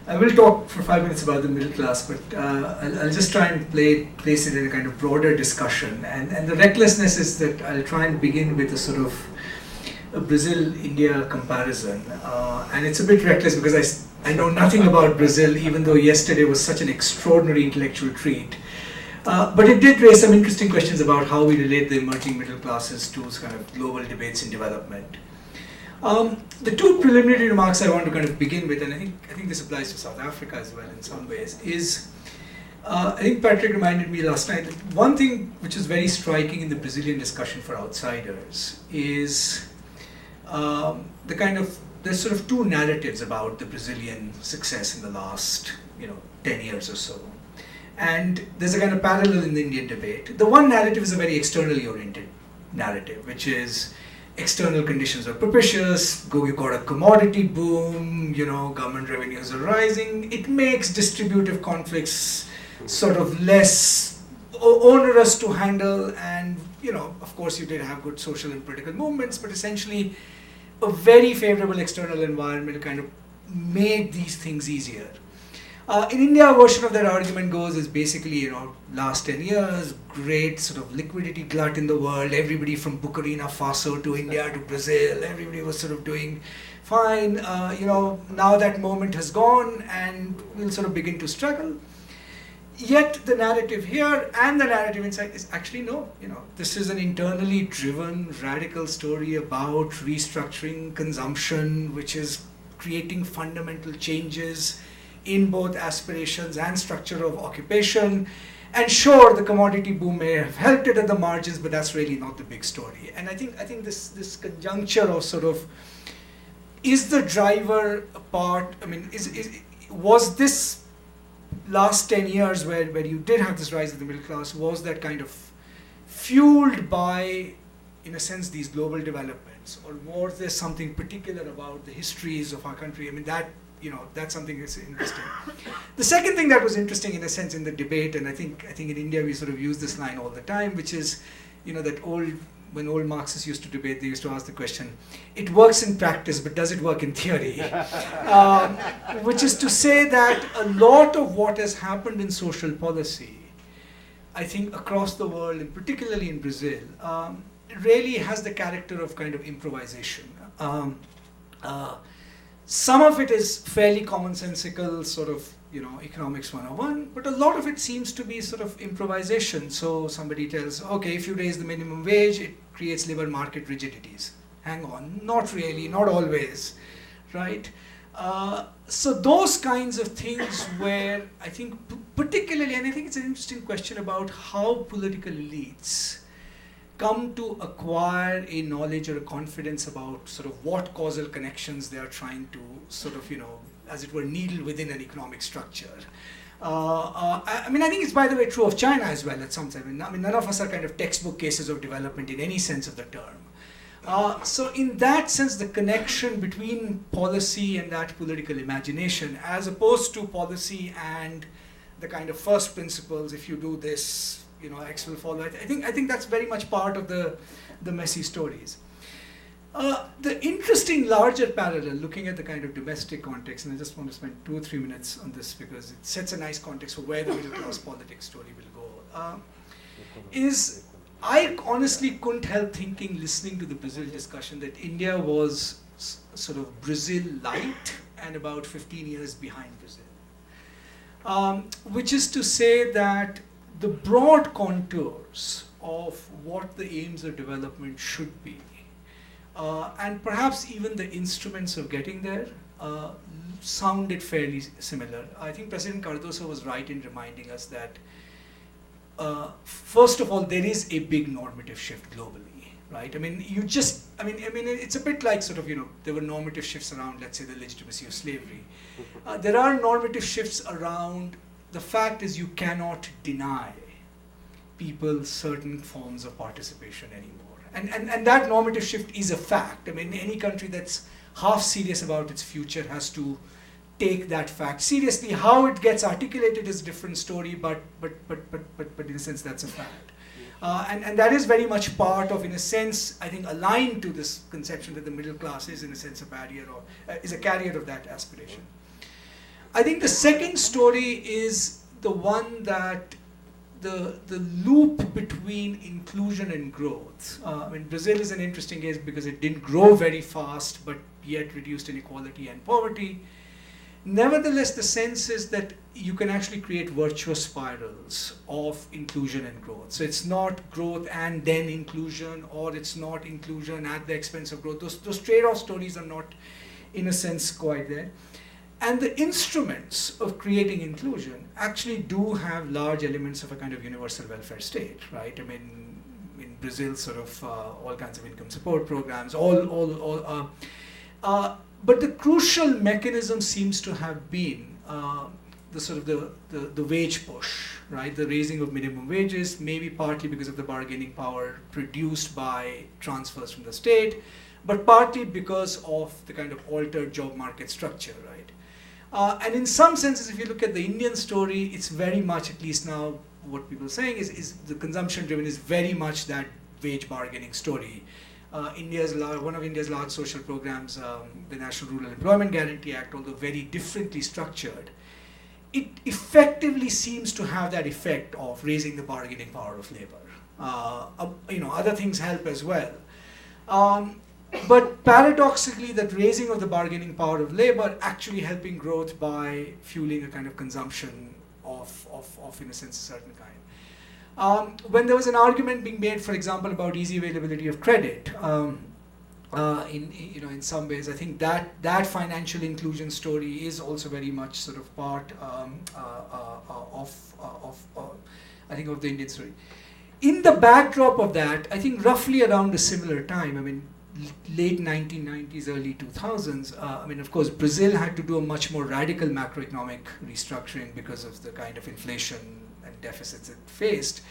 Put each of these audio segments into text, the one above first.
I will talk for 5 minutes about the middle class, but I'll just try and place it in a kind of broader discussion. And the recklessness is that I'll try and begin with a sort of a Brazil-India comparison. And it's a bit reckless because I know nothing about Brazil, even though yesterday was such an extraordinary intellectual treat. But it did raise some interesting questions about how we relate the emerging middle classes to kind of global debates in development. The two preliminary remarks I want to kind of begin with, and I think this applies to South Africa as well in some ways, is I think Patrick reminded me last night that one thing which is very striking in the Brazilian discussion for outsiders is there's sort of two narratives about the Brazilian success in the last 10 years or so. And there's a kind of parallel in the Indian debate. The one narrative is a very externally oriented narrative, which is external conditions are propitious, you got a commodity boom, government revenues are rising. It makes distributive conflicts sort of less onerous to handle, and of course you did have good social and political movements, but essentially a very favorable external environment kind of made these things easier. In India, a version of that argument goes is basically, last 10 years, great sort of liquidity glut in the world, everybody from Burkina Faso to India to Brazil, everybody was sort of doing fine. Now that moment has gone and we'll sort of begin to struggle. Yet the narrative here and the narrative inside is actually no, this is an internally driven, radical story about restructuring consumption, which is creating fundamental changes in both aspirations and structure of occupation. And sure, the commodity boom may have helped it at the margins, but that's really not the big story. And I think this conjuncture of sort of, is the driver a part, was this last 10 years where you did have this rise of the middle class, was that kind of fueled by, in a sense, these global developments? Or was there something particular about the histories of our country? That's something that's interesting. The second thing that was interesting in a sense in the debate, and I think in India we sort of use this line all the time, which is, that when old Marxists used to debate, they used to ask the question, it works in practice, but does it work in theory? Which is to say that a lot of what has happened in social policy, I think across the world, and particularly in Brazil, really has the character of kind of improvisation. Some of it is fairly commonsensical, sort of, economics 101, but a lot of it seems to be sort of improvisation. So somebody tells, okay, if you raise the minimum wage, it creates labor market rigidities. Hang on, not really, not always, right? So those kinds of things where I think particularly, and I think it's an interesting question about how political elites come to acquire a knowledge or a confidence about sort of what causal connections they are trying to sort of, as it were, needle within an economic structure. I think it's, by the way, true of China as well at some time. None of us are kind of textbook cases of development in any sense of the term. So in that sense, the connection between policy and that political imagination, as opposed to policy and the kind of first principles, if you do this, X will follow. I think that's very much part of the messy stories. The interesting larger parallel, looking at the kind of domestic context, and I just want to spend 2 or 3 minutes on this because it sets a nice context for where the middle class politics story will go, is I honestly couldn't help thinking, listening to the Brazil discussion, that India was sort of Brazil light and about 15 years behind Brazil. Which is to say that the broad contours of what the aims of development should be, and perhaps even the instruments of getting there, sounded fairly similar. I think President Cardoso was right in reminding us that, first of all, there is a big normative shift globally, right? It's a bit like sort of, there were normative shifts around, let's say, the legitimacy of slavery. There are normative shifts around. The fact is, you cannot deny people certain forms of participation anymore. And that normative shift is a fact. Any country that's half serious about its future has to take that fact seriously. How it gets articulated is a different story, but in a sense, that's a fact. And that is very much part of, in a sense, I think, aligned to this conception that the middle class is, in a sense, a barrier or is a carrier of that aspiration. I think the second story is the one that the loop between inclusion and growth. I mean, Brazil is an interesting case because it didn't grow very fast, but yet reduced inequality and poverty. Nevertheless, the sense is that you can actually create virtuous spirals of inclusion and growth. So it's not growth and then inclusion, or it's not inclusion at the expense of growth. Those trade-off stories are not, in a sense, quite there. And the instruments of creating inclusion actually do have large elements of a kind of universal welfare state, right? I mean, in Brazil, sort of all kinds of income support programs, but the crucial mechanism seems to have been the sort of the wage push, right? The raising of minimum wages, maybe partly because of the bargaining power produced by transfers from the state, but partly because of the kind of altered job market structure, right? And in some senses, if you look at the Indian story, it's very much, at least now, what people are saying is the consumption driven is very much that wage bargaining story. One of India's large social programs, the National Rural Employment Guarantee Act, although very differently structured, it effectively seems to have that effect of raising the bargaining power of labor. Other things help as well. But paradoxically, that raising of the bargaining power of labor actually helping growth by fueling a kind of consumption of in a sense, a certain kind. When there was an argument being made, for example, about easy availability of credit, in some ways, I think that financial inclusion story is also very much sort of part I think of the Indian story. In the backdrop of that, I think roughly around a similar time, I mean, late 1990s, early 2000s, of course, Brazil had to do a much more radical macroeconomic restructuring because of the kind of inflation and deficits it faced.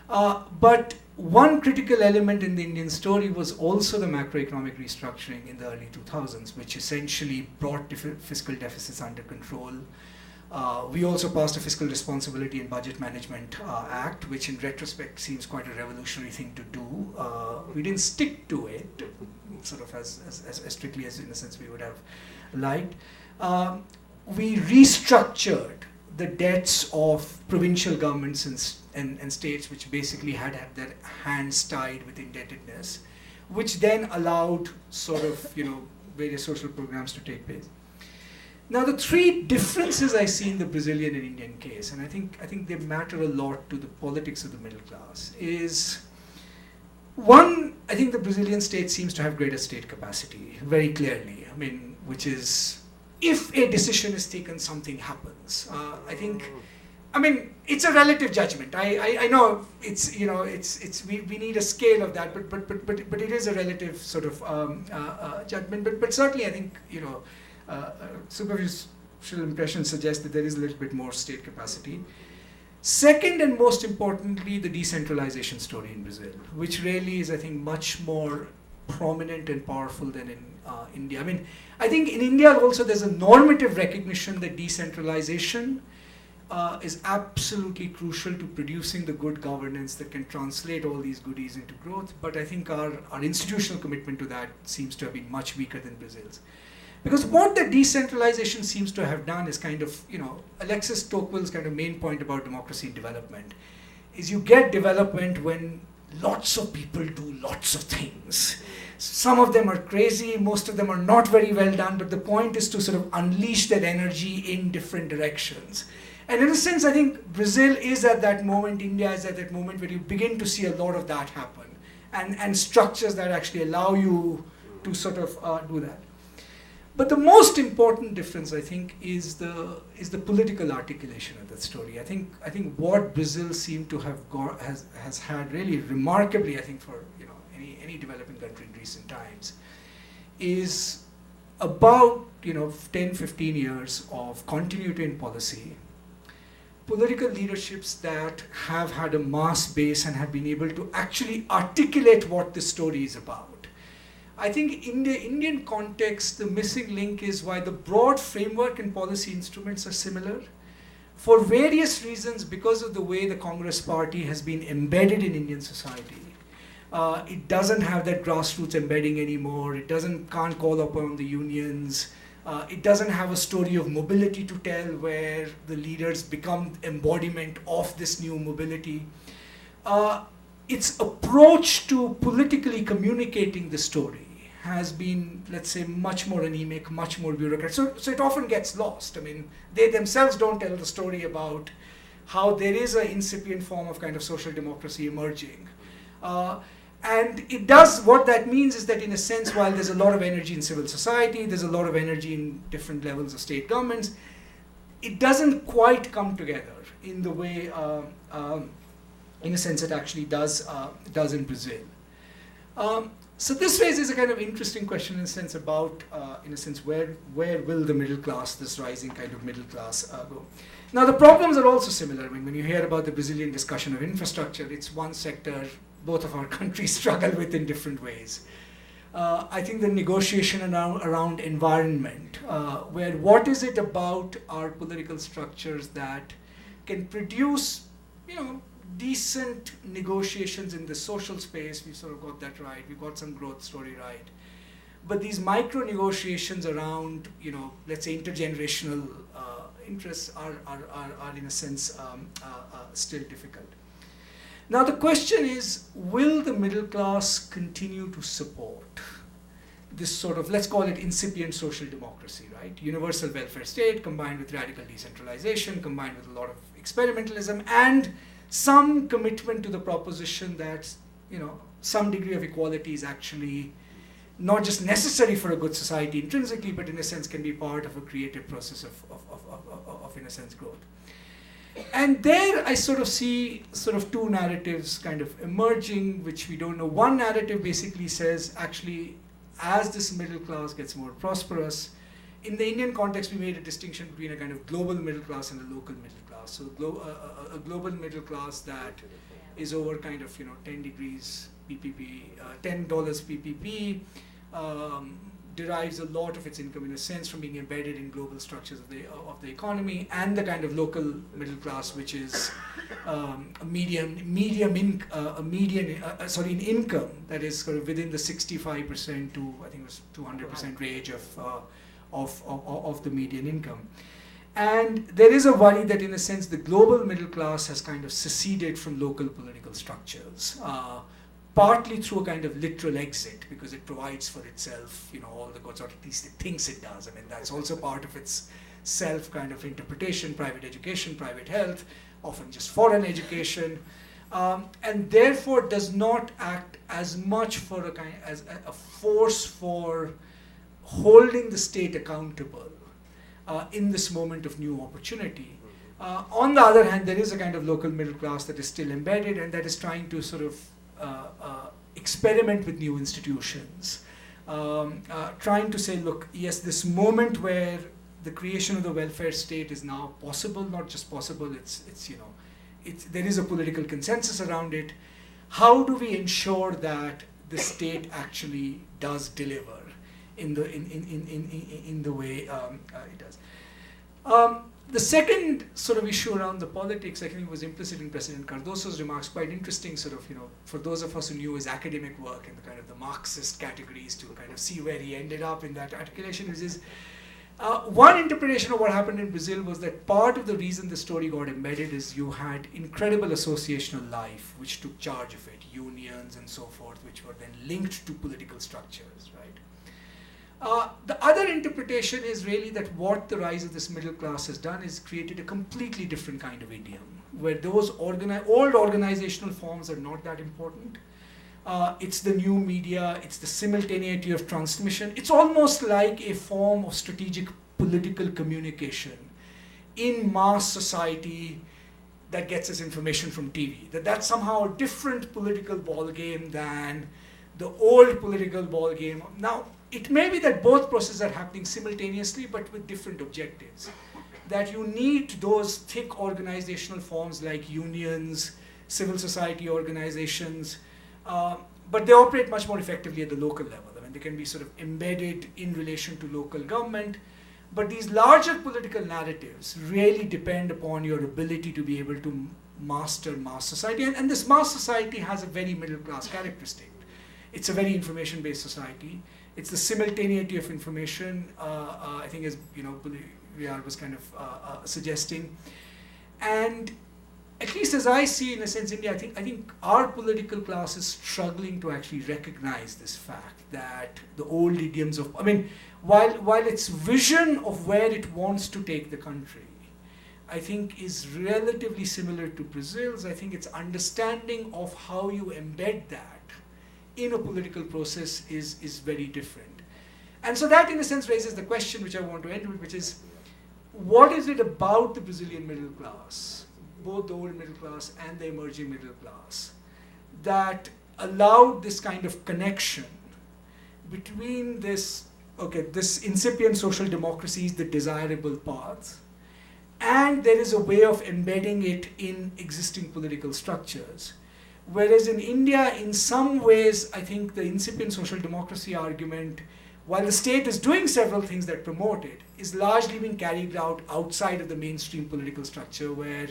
But one critical element in the Indian story was also the macroeconomic restructuring in the early 2000s, which essentially brought fiscal deficits under control. We also passed a Fiscal Responsibility and Budget Management Act, which in retrospect seems quite a revolutionary thing to do. We didn't stick to it, sort of as strictly as, in a sense, we would have liked. We restructured the debts of provincial governments and states, which basically had their hands tied with indebtedness, which then allowed sort of, various social programs to take place. Now, the three differences I see in the Brazilian and Indian case, and I think they matter a lot to the politics of the middle class, is one, I think the Brazilian state seems to have greater state capacity, very clearly. I mean, which is, if a decision is taken, something happens. It's a relative judgment. I know it's we need a scale of that, but it is a relative sort of judgment. But certainly, I think superficial impressions suggest that there is a little bit more state capacity. Second, and most importantly, the decentralization story in Brazil, which really is, I think, much more prominent and powerful than in India. I mean, I think in India also there's a normative recognition that decentralization is absolutely crucial to producing the good governance that can translate all these goodies into growth. But I think our institutional commitment to that seems to have been much weaker than Brazil's. Because what the decentralization seems to have done is kind of, Alexis Tocqueville's kind of main point about democracy and development is you get development when lots of people do lots of things. Some of them are crazy, most of them are not very well done, but the point is to sort of unleash that energy in different directions. And in a sense, I think Brazil is at that moment, India is at that moment where you begin to see a lot of that happen, and structures that actually allow you to sort of do that. But the most important difference, I think, is the political articulation of that story. I think what Brazil seemed to have has had really remarkably, I think, for any developing country in recent times, is about 10-15 years of continuity in policy, political leaderships that have had a mass base and have been able to actually articulate what the story is about. I think in the Indian context, the missing link is why the broad framework and policy instruments are similar. For various reasons, because of the way the Congress party has been embedded in Indian society, it doesn't have that grassroots embedding anymore. It can't call upon the unions. It doesn't have a story of mobility to tell where the leaders become embodiment of this new mobility. Its approach to politically communicating the story has been, let's say, much more anemic, much more bureaucratic. So it often gets lost. I mean, they themselves don't tell the story about how there is an incipient form of kind of social democracy emerging. And it does, what that means is that in a sense, while there's a lot of energy in civil society, there's a lot of energy in different levels of state governments, it doesn't quite come together in the way, in a sense, it actually does in Brazil. So this raises a kind of interesting question in a sense about, in a sense, where will the middle class, this rising kind of middle class, go? Now the problems are also similar. I mean, when you hear about the Brazilian discussion of infrastructure, it's one sector both of our countries struggle with in different ways. I think the negotiation around environment, where what is it about our political structures that can produce, decent negotiations in the social space. We sort of got that right. We got some growth story right. But these micro negotiations around, let's say intergenerational interests are in a sense still difficult. Now the question is, will the middle class continue to support this sort of, let's call it incipient social democracy, right? Universal welfare state combined with radical decentralization, combined with a lot of experimentalism and some commitment to the proposition that, some degree of equality is actually not just necessary for a good society intrinsically, but in a sense can be part of a creative process of in a sense, growth. And there I sort of see two narratives kind of emerging, which we don't know. One narrative basically says, actually, as this middle class gets more prosperous, in the Indian context, we made a distinction between a kind of global middle class and a local middle class. So a global middle class that is over kind of, 10 degrees PPP, $10 PPP, derives a lot of its income in a sense from being embedded in global structures of the economy, and the kind of local middle class, which is a median in income that is sort of within the 65% to I think it was 200% range of the median income. And there is a worry that in a sense the global middle class has kind of seceded from local political structures. Partly through a kind of literal exit, because it provides for itself, all the goods, or at least it thinks it does. I mean, that's also part of its self kind of interpretation, private education, private health, often just foreign education, and therefore does not act as much for as a force for holding the state accountable in this moment of new opportunity. On the other hand, there is a kind of local middle class that is still embedded and that is trying to sort of experiment with new institutions, trying to say, look, yes, this moment where the creation of the welfare state is now possible, not just possible, there is a political consensus around it. How do we ensure that the state actually does deliver in the way it does? The second sort of issue around the politics, I think, was implicit in President Cardoso's remarks, quite interesting sort of, for those of us who knew his academic work in the kind of the Marxist categories to kind of see where he ended up in that articulation, is one interpretation of what happened in Brazil was that part of the reason the story got embedded is you had incredible associational life, which took charge of it, unions and so forth, which were then linked to political structures, right? The other interpretation is really that what the rise of this middle class has done is created a completely different kind of idiom, where those old organizational forms are not that important. It's the new media, it's the simultaneity of transmission. It's almost like a form of strategic political communication in mass society that gets us information from TV. That's somehow a different political ballgame than the old political ballgame. Now, it may be that both processes are happening simultaneously, but with different objectives. That you need those thick organizational forms like unions, civil society organizations, but they operate much more effectively at the local level. I mean, they can be sort of embedded in relation to local government, but these larger political narratives really depend upon your ability to be able to master mass society, and this mass society has a very middle class characteristic. It's a very information-based society. It's the simultaneity of information, I think, as Riyad was kind of suggesting. And at least as I see, in a sense, India, I think our political class is struggling to actually recognize this fact that the old idioms of, while its vision of where it wants to take the country, I think, is relatively similar to Brazil's. I think its understanding of how you embed that in a political process is very different. And so that, in a sense, raises the question which I want to end with, which is, what is it about the Brazilian middle class, both the old middle class and the emerging middle class, that allowed this kind of connection between this incipient social democracy is the desirable path, and there is a way of embedding it in existing political structures. Whereas in India, in some ways, I think the incipient social democracy argument, while the state is doing several things that promote it, is largely being carried out outside of the mainstream political structure, where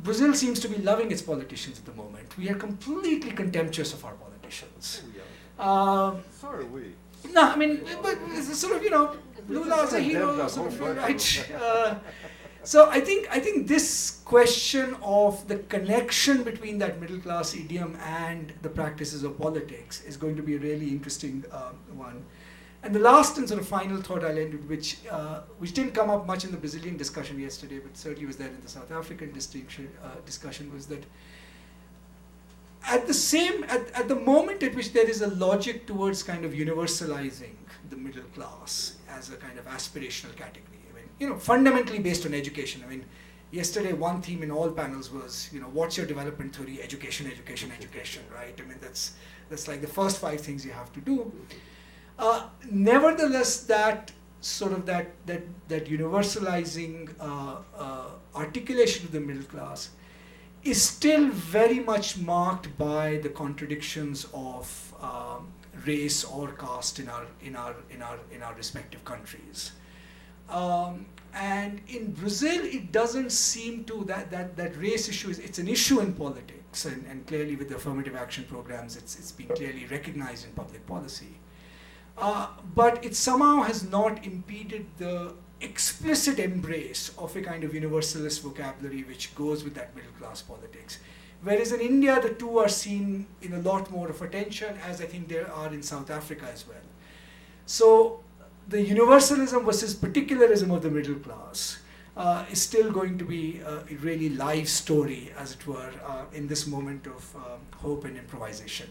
Brazil seems to be loving its politicians at the moment. We are completely contemptuous of our politicians. So are we. No, but it's sort of, Lula is a hero, sort of, right? So I think this question of the connection between that middle class idiom and the practices of politics is going to be a really interesting one. And the last and sort of final thought I'll end with, which didn't come up much in the Brazilian discussion yesterday, but certainly was there in the South African discussion, was that at the moment at which there is a logic towards kind of universalizing the middle class as a kind of aspirational category, fundamentally based on education. Yesterday one theme in all panels was, what's your development theory? Education, education, education, right? That's like the first 5 things you have to do. Nevertheless, that sort of that universalizing articulation of the middle class is still very much marked by the contradictions of race or caste in our respective countries. And in Brazil, it doesn't seem to that race issue it's an issue in politics, and clearly with the affirmative action programs, it's been clearly recognized in public policy. But it somehow has not impeded the explicit embrace of a kind of universalist vocabulary which goes with that middle class politics. Whereas in India, the two are seen in a lot more of attention, as I think there are in South Africa as well. So the universalism versus particularism of the middle class is still going to be a really live story, as it were, in this moment of hope and improvisation.